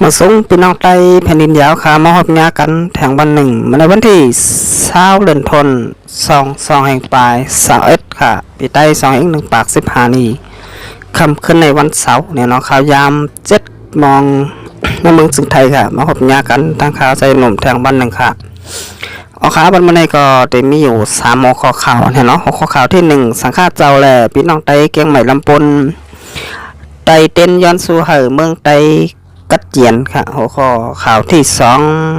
มาส่งพี่น้องใต้แผ่นดินยาวค่ะมาหอบยากันแถงวันหนึ่งมาในวันที่20 เดือนธันวาคมแห่งปลาย21ค่ะปีใต้2 ปาก15นี้คำขึ้นในวันเสาร์เนี่ยเนาะข่าวยาม7 โมงในเมืองสุงไทยค่ะมาหอบยากันทางข่าวใจหนุ่มแถงวันหนึ่งค่ะเอาข่าววันมาในก็จะมีอยู่3 หัวข้อข่าวเนี่ยเนาะหัวข้อข่าวที่1สังฆาเจ้าแหละพี่น้องใต้เกียงใหม่ลำปนไต้เต้นย้อนสู่เหอเมืองไต้กัดเจียนค่ะหัวข้อข่าวที่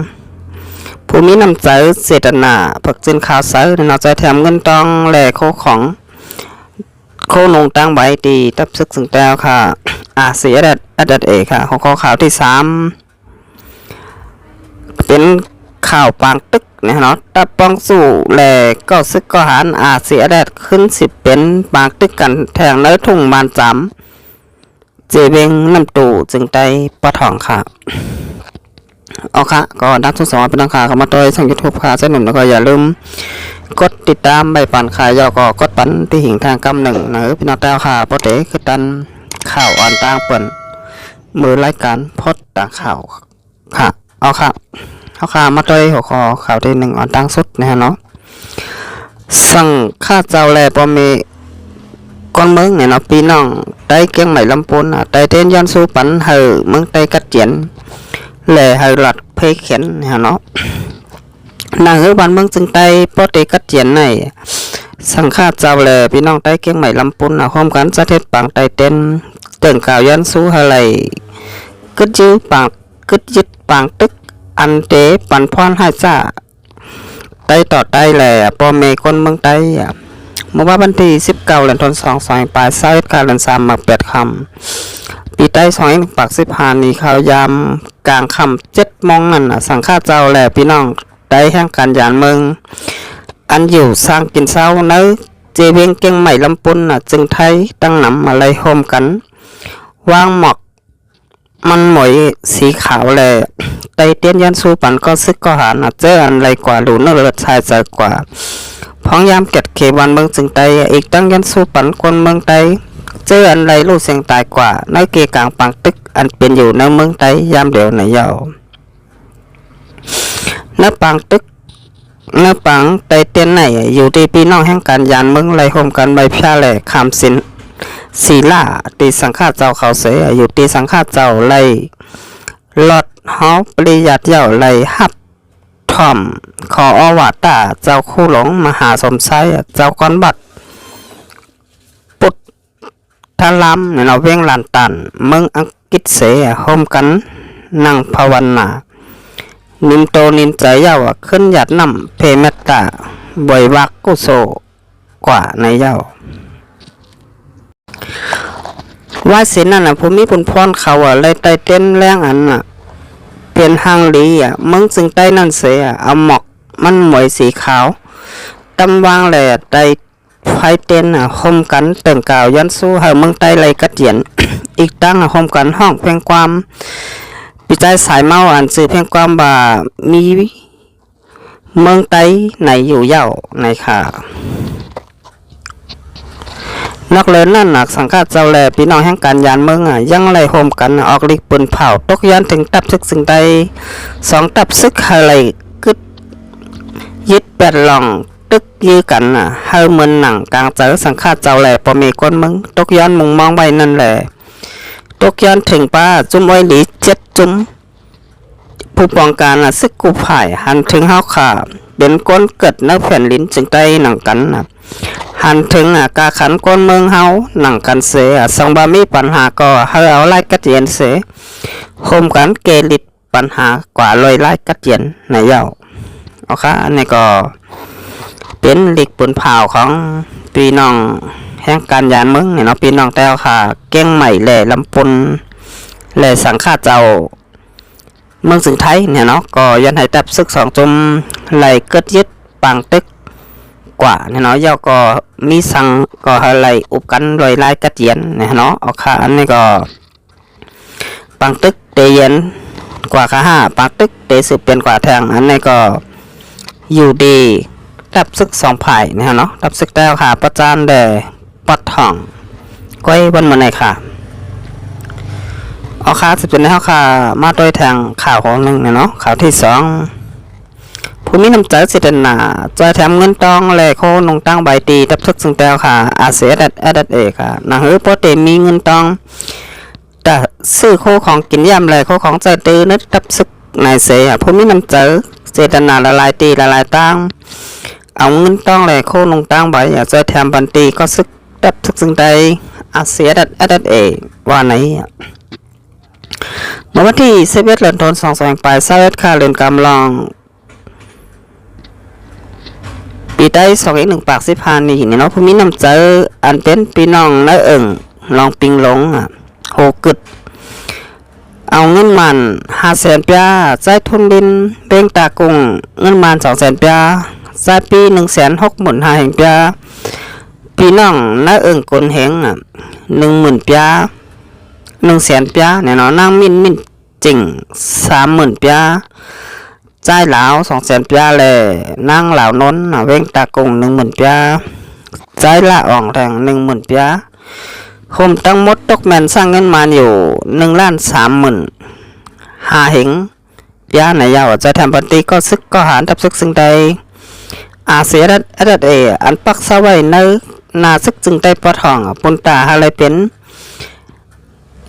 2ผู้มีน้ำใจเจตนาผักจินข่าวเสาในนอกใจแถมเงินตองแหล่โคของโคนงตั้งใบตีตับซึกสึงแต้วค่ะเสียดัดเอค่ะหัวข้อข่าวที่3เป็นข่าวปางตึกนะเนาะตับปองสู่แหล่ก็ซึกก็หันเสียดัดขึ้น10เป็นปางตึกกันแทงเนื้อทุ่งบานจำเจเบงน้ำตู่จึงได้ปะทองค่ะเอาค่ะก็นักทุนสอนเป็นนักข่าวเข้ามาโดยช่อง YouTube ค่ะเส้นหนุ่มแล้วก็อย่าลืมกดติดตามใบปั่นขายยอก็กดปั่นที่หิ่งทางกำหนึ่งนะพี่น้องแต้วค่ะโปรเตคือตันข่าวอ่อนต่างเปิ่นมือรายการพดต่างข่าวค่ะเอาค่ะมาโดยหัวข้อข่าวที่1อ่อนต่างสุดนะฮะเนาะสั่งค่าเจ้าแลปอมีcon mướn này nó pi nong tay kiêng mày lâm pôn tay tên dân su bắn hờ mướn tay cắt triển lệ hờ lọt phê khiển hả nó nàng hứa ban mướn chân tay bó tay cắt triển này sang khá chào lệ pi nong tay kiêng mày lâm pôn hôm gắn ra thiết bằng tay tên tưởng cào dân su hờ lầy cứt dứt bằng tức ăn tế bắn phoan hai xa tay tỏ tay lệ bó mê con mướn tayเมื่อวันที่19 เดือนธันวาคมปลาย21 เดือน3 มา8 คำปีใต้2 ปาก15นี้ข่าวยามกลางค่ำ7 โมงนั่นสังฆาเจ้าแหล่พี่น้องได้แห่งการยานเมืองอันอยู่สร้างกินเศร้าเนื้อเจเวงเกียงใหม่ลำปุนจึงไทยตั้งนำมาไล่โฮมกันวางหมอกมันหมวยสีขาวแหล่ไตเตียนยันสูปันก็ซึกก็หาเจออันไรกว่าหลูเนื้อเลือดชายใจกว่าพ้องยามเก็ดเขวันเมืองจึงไตอีกตั้งยันสู้ปันคนเมืองไตเจออันไรลูกเสียงตายกว่าในเกกลางปังตึกอันเป็นอยู่ในเมืองไตยามเดียวในเยาในปังตึกในปังไตเตียนไหนอยู่ที่พี่น้องแห่งการยานเมืองไรโฮมกันใบพยาแหล่คำสินศีลาตีสังฆาเจ้าเขาเสียอยู่ตีสังฆาเจ้าไรหลอดเฮาปริยัติเจ้าไรฮับทอมขออวตารเจ้าคู่หลงมหาสมไซเจ้าก้อนบัดปุตทลัมเนี่ยเราเว้งลานตันเมืองอังกฤษเสียโฮมกันนั่งภาวนานิมโตนินใจเย้าขึ้นหยัดน้ำเพเมตตาบ่อยวักกุโซกว่าในเย้าว่าเสียนั่นภูมิปุนพรเขาเลยไตเต้นแรงอันเป็นหางลีมึงจึงใต้นั่นเสียเอาหมอกมันหมวยสีขาวตำวางแหล่ไตไฟเต้นโฮมกันเติ่งกาวยันสู้เฮามึงใต้ไรกัดเจียนอีกตั้งโฮมกันห้องเพียงความปีใจสายเมาอ่านสื่อเพียงความบ่ามีเมืองใต้ไหนอยู่เย้าในค่ะนักเล่นนั่นหนักสังฆาเจ้าแหล่พี่น้องแห่งการยานเมืองยังไล่โฮมกันออกลิกปืนเผาตกยันถึงตับซึกสึงใด2 ตับซึกอะไรกึดยึด8 หล่องตึกยื้อกันเฮาเหมือนหนังกลางเจอสังฆาเจ้าแหล่พอมีคนมึงตกยันมุงมองใบนั่นแหละตกยันถึงป้าจุ้มไว้หลี7 จุ้มผู้ป้องกันซึกกูผ่ายหันถึงเฮาขาเป็นก้นเกิดนักแผ่นลิ้นจึงได้หนังกันหันถึงกาขันก้นเมืองเฮาหนังกันเสียสองบามีปัญหาก็เฮาเอาไล่กัดเย็นเสียโฮมกันเกลิดปัญหากว่าลอยไล่กัดเย็นในเย้าเอาค่ะอันนี้ก็เป็นหลีกปุ่นเผาของพี่น้องแห่งการยานเมืองเนาะพี่น้องแต้วค่ะเก้งใหม่แหล่ลำปุนแหล่สังฆาเจ้าเมืองสึงไทยเนี่ยเนาะก็ยันให้ตับซึก2 จุ่มไหลเกิดยึดปังตึกกว่าเนี่ยเนาะเย้าก็มีสั่งก็ไหลอุบกันลอยไล่กัดเย็นเนี่ยเนาะเอาค่ะอันนี้ก็ปังตึกเตเย็นกว่าค่ะปังตึกเตสืบเป็นกว่าแทงอันนี้ก็อยู่ดีตับซึก2 ฝ่ายเนี่ยเนาะตับซึกแต้วค่ะประจานแด่ปัดทองก้อยวันมาไหนค่ะ เอาค่ะจะเป็นในเฮาค่ะมาโดยทางข่าวของหนึ่งเนาะข่าวที่สองผู้มีน้ำใจเสด็จหนาจอยแถมเงินตองแลโคนงตั้งใบตีทับทึกซึ่งแต้วค่ะอาเซียดัดเอค่ะนะเฮ้ยโปรเตมีเงินตองแต่ซื้อโคของกินยำแลโคของใจตื้อนึกทับซึกนายเสียผู้มีน้ำใจเสด็จหนาละลายตีละลายตั้งเอาเงินตองแลโคนงตั้งใบอย่าจอยแถมบันตีก็ซึกทับทึกซึ่งใดอาเซียดัดเอว่าไหนเมื่อวันที่11เดือนธันวาคม2021ค่ะเรือนกำลังปีได้21ปาก15นี่เนาะผู้มีน้ำใจอันเป็นพี่น้องน้าลองปิงหลงโหกึดเอาเงินมัน500,000ปีใจทุนดินเบ่งตากุงเงินมัน200,000ปีใจปี165,000ปีพี่น้องน้ากลเหง10,000ปี100,000ปีเนี่ยเนาะนางมินจริง30,000ปีใจเหลา200,000ปีเลยนางเหลานนเว้งตากง10,000ปีใจละอ่องแรง10,000ปีคมตั้งมดตกแมนสร้างเงินมาอยู่1,30,000หาเหงปีไหนยาวจะทำปฏิก็ซึกก็หารทับซึกซึ่งใดอาเสียดัดอันปักสะไว้เนื้อนาซึกจึงได้ปะทองปุนตาอะไรเป็น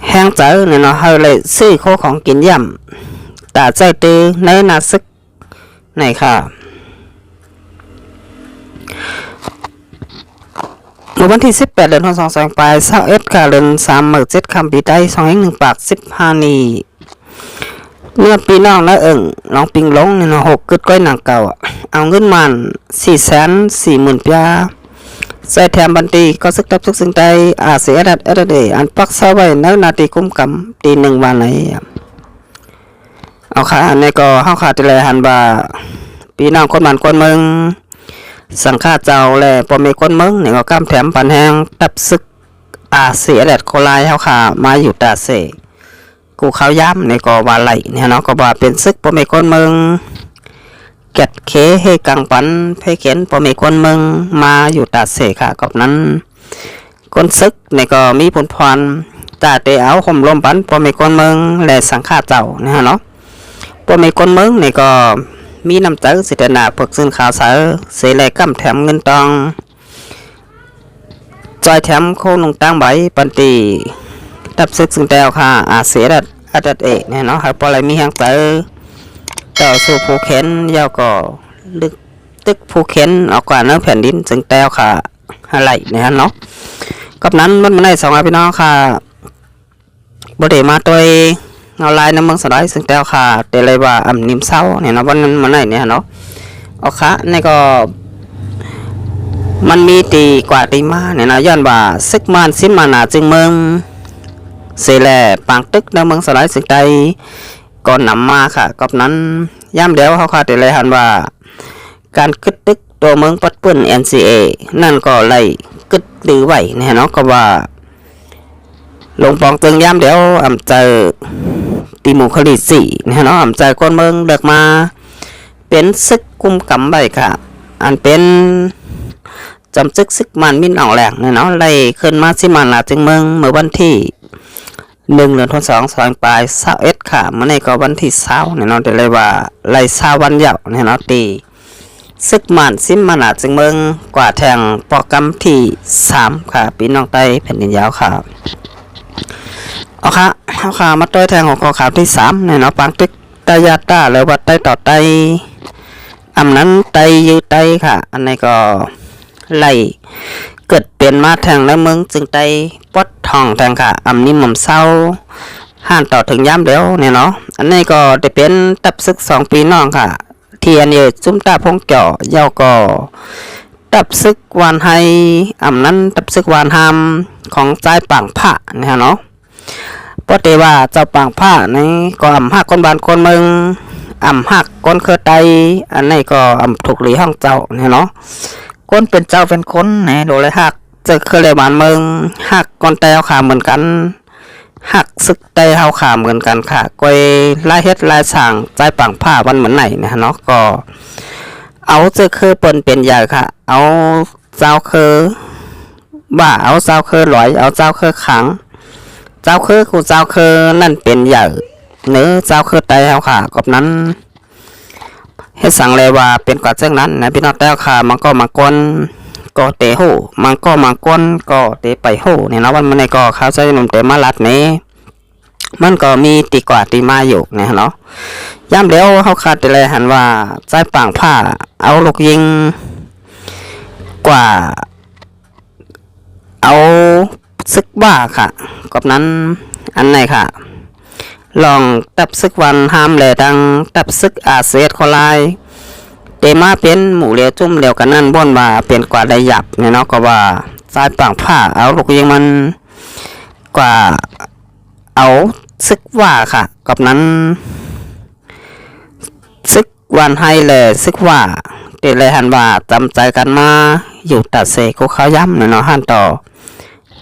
แห้งเจอเนี่ยเนาะให้เลยซื้อโคของกินย่ำตาใจตื้อในนาซึกไหนค่ะเมื่อวันที่18เดือนธันวาคม21ค่ะเดือน37คำปีได้201ปาก15นีเมื่อปีน้องนะน้องปิงหลงเนี่ยเนาะ6กึดก้อยหนังเก่าเอาเงินมัน440,000ปีใส่แถมบันตีก็ซึกทับซึกซึ่งใดอาเสียดัดอันปักเสาไว้ในนาทีคุ้มกำตี1วันไหนเอาค่ะอันนี้ก็เฮาขาดเลยหันว่าพี่น้องคนมันคนเมืองสังฆาเจ้าแลบ่มีคนเมืองนี่ก็กำแถมปันแหงตับซึกอาเสียดัดโคลายเฮาค่ะมาอยู่ตาเสกูเขาย้ำนี่ก็ว่าไหลเนี่ยเนาะก็ว่าเป็นซึกบ่มีคนเมืองเก็ดเคเฮกังปันเพเขียนพอมีคนเมืองมาอยู่ตาเสค่ะกับนั้นคนซึกนี่ก็มีผลพรตาเตเอาห่มลมปันพอมีคนเมืองและสังฆาเจ้านะฮะเนาะพอมีคนเมืองนี่ก็มีน้ำใจสิทธนาพวกซึ่งข่าวสารเสแลกำแถมเงินตองจอยแถมโคลงตั้งใบปันตีตับซึกซึ่งแต้วค่ะอาเสียดัดเนี่ยเนาะให้พออะไรมีแห่งใจต่อสู่ภูเข็นยาวก็ลึกตึกภูเข็นออกกว่าเนื้อแผ่นดินซึ่งแต้วค่ะอะไรเนี่ยเนาะกับนั้นมันได้2พี่น้องค่ะบริมาตัวเอาลายน้ำเมืองสลายซึ่งแต้วค่ะแต่เลยว่านิ่มเศร้าเนี่ยนะวันนั้นมันได้เนี่ยเนาะเอาค่ะนี่ก็มันมีตีกว่าตีมาเนี่ยนะย้อนว่าซึกมันซิมมานาจึงเมืองเสแลปางตึกน้ำเมืองสลายซึ่งใดก่อนนำมาค่ะกับนั้นย่ำเดียวเขาค่ะแต่เลยหันว่าการกึดตึกตัวเมืองปัดปื้น NCA นั่นก็ไล่กึดหรือไหวเนี่ยเนาะก็ว่าลงปองตึงย่ำเดียวเจอตีหมูคดี4เนี่ยเนาะเจอคนเมืองเลือกมาเป็นซึกกุมกำใบค่ะอันเป็นจำซึกมันมินอ่องแหลกเนี่ยเนาะไล่ขึ้นมาสิมันลาจึงเมืองเมื่อวันที่1 เดือนธันวาคมปลาย21ค่ะเมื่อในก็วันที่20เนี่ยเนาะได้เลยว่าไล่20วันยาวเนี่ยเนาะตีซึกมันซิมมานาจึงเมืองกว่าแทงโปรแกรมที่3ค่ะพี่น้องใต้แผ่นดินยาวค่ะเอาค่ะมาต้อยแทงของข่าวที่3เนี่ยเนาะปังตึกตายาตาหรือว่าไต้ต่อไต้นั้นไต้ยื้อไต้ค่ะอันนี้ก็ไล่เกิดเป็นมาแทงในเมืองจึงไต้ปดทองแทงค่ะนี้หม่อมเศร้าห่านต่อถึงย้ำเดียวเนี่ยเนาะอันนี้ก็ได้เป็นตับซึก2ปีน้องค่ะเทียนเยจุ้มตาพงเจาะยาวก็ตับซึกวานไฮนั้นตับซึกวานหามของใจปังผ้าเนี่ยเนาะปกติว่าเจ้าปังผ้าในก็หักคนบ้านคนเมืองหักคนเคยไตอันนี้ก็ถูกหลีห้องเจ้าเนี่ยเนาะคนเป็นเจ้าเป็นคนเนี่ยโดยเลยหักจะเคยเลยบ้านเมืองหักคนแต่เอาขาเหมือนกันหักซึกแต่เอาขาเหมือนกันค่ะก้อยลายเฮ็ดลายสั่งใจปังผ้าวันเหมือนไหนเนี่ยเนาะก็เอาจะเคยเปิ่นเป็นใหญ่ค่ะเอาเจ้าเคยบ่าเอาเจ้าเคยหลอยเอาเจ้าเคยขัง เจ้าคือกูเจ้าคือนั่นเป็นใหญ่เนื้อเจ้าคือไตเฮาค่ะกับนั้นเฮ็ดสั่งเลยว่าเป็นกว่าเช่นนั้นนะพี่น้องแต่ค่ะมันก็มากวนก็เตะหูมันก็มากวนก็เตะไปหูเนี่ยนะวันมันในก็เขาใช้นมเตะมาลัดนี้มันก็มีตีกว่าตีมาอยู่เนี่ยเนาะย่ำเดียวเขาคาดไปเลยหันว่าใจป่างผ้าเอาลูกยิงกว่าเอาซึกบ้าค่ะกับนั้นอันไหนค่ะลองตับซึกวันห้ามเลยดังตับซึกอาเซียคอลายเตมาเป็นหมู่เลียวจุ่มเลียวกันนั่นบ่นว่าเป็นกว่าได้หยับเนี่ยเนาะก็ว่าใจป่างผ้าเอาลูกยิงมันกว่าเอาซึกว่าค่ะกับนั้นซึกวันให้เลยซึกว่าเตเลยหันว่าจำใจกันมาอยู่ตัดเสกเขาย้ำเนี่ยเนาะหันต่อ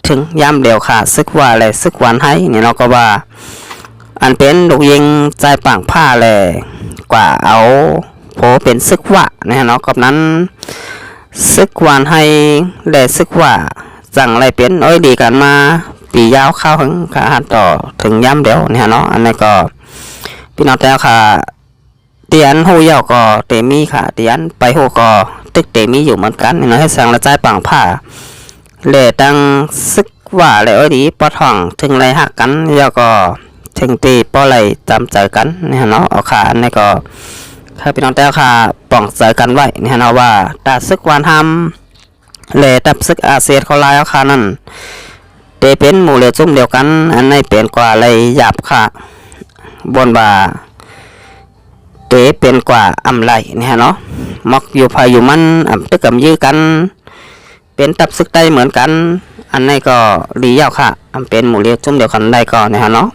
ถึงย้ำเดียวค่ะซึกว่าเลยซึกวันให้เนี่ยเนาะก็ว่าอันเป็นลูกยิงใจป่างผ้าเลยกว่าเอาโผเป็นซึกว่าเนี่ยเนาะกับนั้นซึกวันให้เลยซึกว่าสั่งอะไรเป็นอ้อยดีกันมาปียาวเข้าถึงขาหันต่อถึงย้ำเดียวเนี่ยเนาะอันนี้ก็พี่น้องแล้วค่ะเตียนหูยาวก็เตมีค่ะเตียนไปหูก็ตึกเตมีอยู่เหมือนกันเนาะให้สั่งละใจปังผ้าเล่ตั้งซึกว่าเลยดีปอท่องถึงไรหักกันแล้วก็ถึงตีปอไรจำใจกันเนี่ยเนาะเอาขาอันนี้ก็ถ้าพี่น้องแล้วค่ะป้องใจกันไว้เนี่ยเนาะว่าตาซึกวันทำเล่ตับซึกอาเซียนเขาลายเอาขานั่นเตเป็นหมู่เลือจุ่มเดียวกันอันนี้เป็นกว่าอะไรหยาบค่ะบนบ่าเตเป็นกว่าอำไรเนี่ยเนาะมักอยู่ภายอยู่มันตึกกับยื้อกันเป็นตับซึกได้เหมือนกันอันนี้ก็ดียาวค่ะเป็นหมู่เลือจุ่มเดียวกันได้ก็เนี่ยเนาะ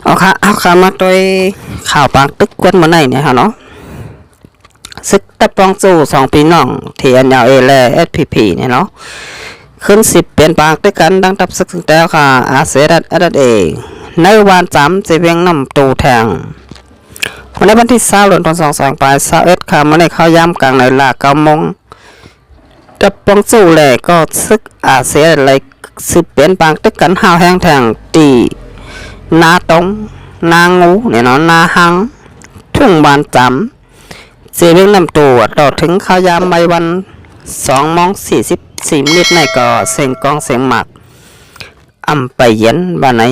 เอาค่ะมาโดยข่าวปางตึกกวนมาไหนเนี่ยเนาะซึกตะปองจู่2 ปีน้องที่อันยาวและ SPP เนี่ยเนาะขึ้น10เป็นปางด้วยกันดังตับซึกถึงแล้วค่ะอาเซดัดเอในวัน3จะเวียงน้ำตูแทงวันในวันที่20เดือนธันวาคม21ค่ะมาในเข้าย่ำกลางในลา9 โมงตับปองจู่แหล่ก็ซึกอาเซดัดเลย10เป็นปางด้วยกันห้าวแห้งแทงตีนาตงนางูเนี่ยเนาะนาหังทุ่งบานจำจะเวียงน้ำตูต่อถึงเข้าย่ำใบวัน2:44 มิลในก็เสียงกองเสียงหมักไปเย็นบ้านไหน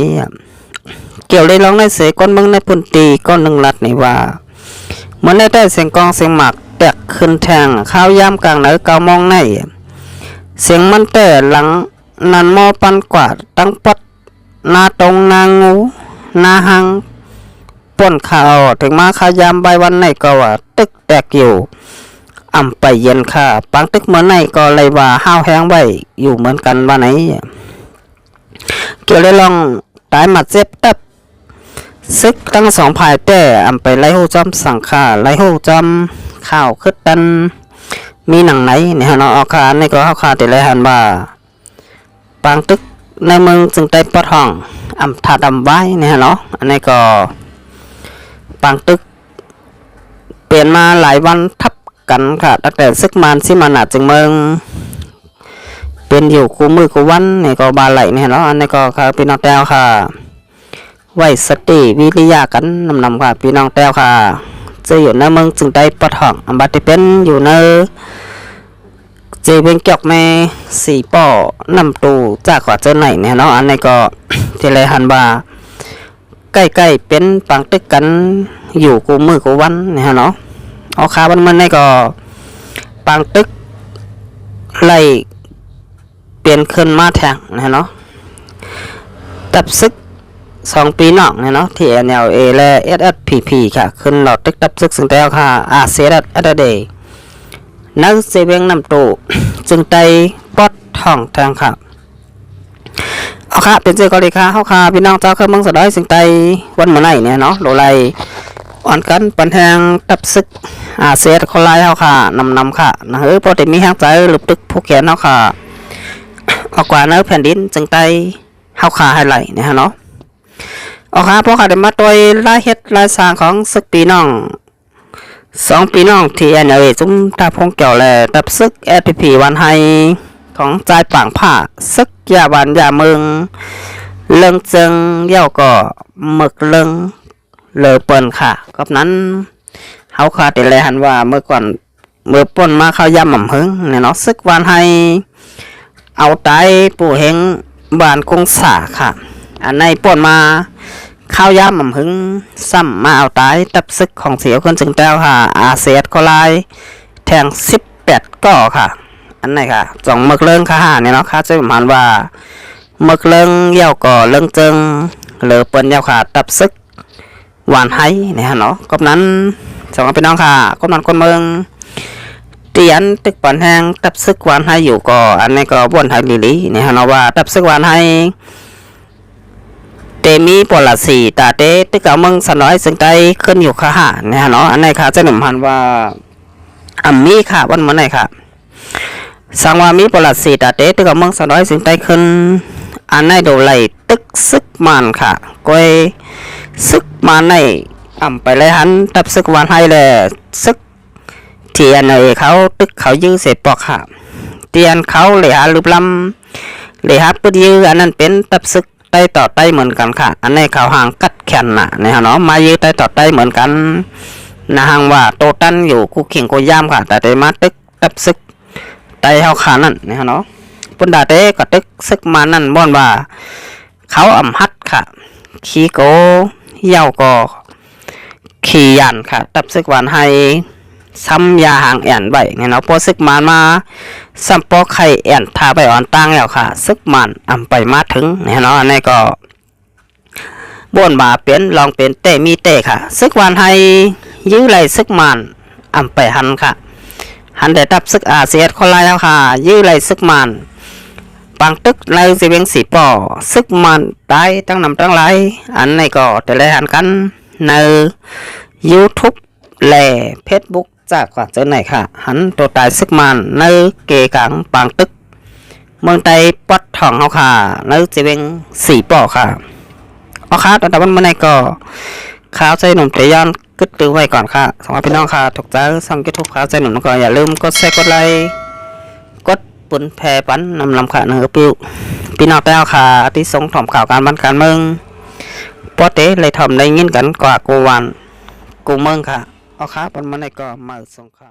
เกี่ยวเลยร้องในเสก้นมึงในปุ่นตีก้อนหนึ่งลัดในว่าเหมือนได้เสียงกองเสียงหมักแตกขึ้นแทงข้าวยามกลางไหน9 โมงในเสียงมันแต่หลังนันมอปันกว่าตั้งปัดนาตรงนางูนาหังป่นข่าวถึงมาข้าวยามใบวันในก็ว่าตึกแตกอยู่ไปเย็นค่ะปังตึกเหมือนในก็เลยว่าห้าวแห้งไว้อยู่เหมือนกันว่าไหนเกี่ยวเลยลองตายมาเจ็บตับซึกตั้ง2 ภายแต่ไปไล่หูจอมสังขาไล่หูจอมข่าวขึ้นตันมีหนังไหนเนี่ยเนาะเอาขาในก็เอาขาติเลยหันว่าปังตึกในเมืองจึงได้ปะท่องถาดำไว้เนี่ยเนาะอันนี้ก็ปังตึกเปลี่ยนมาหลายวันทับกันค่ะตั้งแต่ซึกมันสิมันอาจจึงเมืองเป็นอยู่คู่มือคู่วันนี่ก็บาไหลเนี่ยเนาะอันนี้ก็ค่ะพี่น้องแต้วค่ะไว้สติวิริยะกันนำค่ะพี่น้องแต้วค่ะจะอยู่ในเมืองจึงได้ปะท่องบัดที่เป็นอยู่ในเจเป็นเกี่ยวแม่4 ป่อนำตูจากกว่าเจอไหนเนี่ยเนาะอันนี้ก็ที่เลยหันว่าใกล้ๆเป็นปังตึกกันอยู่คู่มือคู่วันเนี่ยเนาะเอาขาบันมันนี่ก็ปังตึกไล่เปลี่ยนขึ้นมาแทงนะเนาะตับซึก2 ปีน้องเนี่ยเนาะที่ NLA และ SSPP ค่ะขึ้นหลอดตึกตับซึกซึ่งแต่ค่ะอาเซียดเดย์นักเสเวียงนำตูจึงไตปอดท่องแทงค่ะเอาค่ะเป็นเจ้าก็เลยค่ะเฮาค่ะพี่น้องเจ้าเคยเมืองสะดอยซึ่งไตวันมื้อไหนเนี่ยเนาะโลไลอ่อนกันปันแทงตับซึกอาเซียนคนไล่เฮาค่ะนำค่ะนะพอได้มีแห้งใจหลุบตึกผู้เขียนเฮาค่ะออกกว่าเนื้อแผ่นดินจึงไตเฮาค่ะให้ไหลเนี่ยฮะเนาะเอาค่ะพวกเขาได้มาตัวลายเฮ็ดลายสร้างของซึกปีน้อง2 ปีน้องที่จุ้มตาพงเกี่ยวแลตับซึก SPP วันให้ของใจป่างผ้าซึก อย่าบานอย่าเมืองเลิงเจิงเย่าก็หมึกเลิงเลยเปิ้นค่ะกับนั้นเฮาค่ะแต่แลหันว่าเมื่อก่อนเมื่อป่นมาเข้ายำหม่ำหึงเนี่ยเนาะซึกวานให้เอาตายปู่เฮงบ้านกงสาค่ะอันในป่นมาข้าวยำหม่ำหึงซ้ำมาเอาตายตับซึกของเสียวคนจึงแต้วค่ะอาเซียดก็ลายแทง18ก่อค่ะอันไหนค่ะจ่องเมือกเลิงค่ะเนี่ยเนาะค่ะจะประมาณว่าเมือกเลิงเย่าก่อเลิงเจิงเหลือเปิ้นเย่าค่ะตับซึกหวานไห้เนี่ยเนาะก็นั้นสองพี่น้องค่ะก็นั้นคนเมืองเตียนตึกปอนแห้งตับซึกหวานไห้อยู่ก็อันนี้ก็บ่นไห้ลีเนี่ยเนาะว่าตับซึกหวานไห้เตมีปอลสีตาเตตึกเอามึงสน้อยซึ่งใจขึ้นอยู่ค่ะเนี่ยเนาะอันไหนค่ะจะหนุ่มพันว่าอัมมีค่ะวันเมื่อไหร่ค่ะสังว่ามีปอลสีตาเตตึกเอามึงสน้อยซึ่งใจขึ้นอันไหนโดไหลตึกซึกมันค่ะก้อยซึกมันในอ่ำไปเลยหันตับซึกหวานไห้เลยซึกเทียนเลยเขาตึกเขายื้อเสร็จปอกค่ะเตียนเขาเลยหาลุบลำเลยหาปืนยื้ออันนั้นเป็นตับซึกไต้ต่อไต้เหมือนกันค่ะอันนี้เขาห่างกัดแขนน่ะเนี่ยเนาะมายื้อไต้ต่อไต้เหมือนกันนะห่างว่าโตตันอยู่คู่เข่งกูย่ำค่ะแต่ได้มาตึกตับซึกไต้เขาขานั่นเนี่ยเนาะปุ่นดาเต้ก็ตึกซึกมานั่นบ่นว่าเขาอ่ำฮัดค่ะขี้โกเย่าก็ขี่ยันค่ะตับซึกหวานให้ซ้ำยาห่างแอนใบเนี่ยเนาะพอซึกมันมาซ้ำปอไข่แอนทาใบอ่อนตั้งแล้วค่ะซึกมันอ่ำไปมาถึงเนี่ยเนาะอันนี้ก็บ่นมาเป็นลองเป็นเตมีเตค่ะซึกหวานให้ยื้อไหลซึกมันอ่ำไปหันค่ะหันได้ตับซึกอาเซียนคนไรแล้วค่ะยื้อไหลซึกมันปังตึกไรสิเวงสีป่อซึกมันตายตั้งนำตั้งไรอันนี้ก็แต่ละหันกันใน YouTube และ Facebook จากกว่าเจอไหนค่ะหันตัวตายซึกมันในเกกังปังตึกเมืองไต้ปัดทองเขาค่ะในสิเวงสีป่อค่ะเอาค่ะตอนวันเมื่อไหร่ก็ข้าวใจหนุ่มเตยอนกึดตื้อไว้ก่อนค่ะสำหรับพี่น้องค่ะถูกใจสั่งกิทุกข้าวใจหนุ่มก็อย่าลืมกดแชร์กดไลค์กดปุ่นแพร่ปันนำลำขาเนื้อปิ้วพี่น้องแต้วค่ะที่ส่งถ่อมข่าวการบ้านการเมืองปอเต้เลยถ่อมได้ยินกันกว่ากูวันกูเมืองค่ะเอาค่ะปันมันในก็มาส่งค่ะ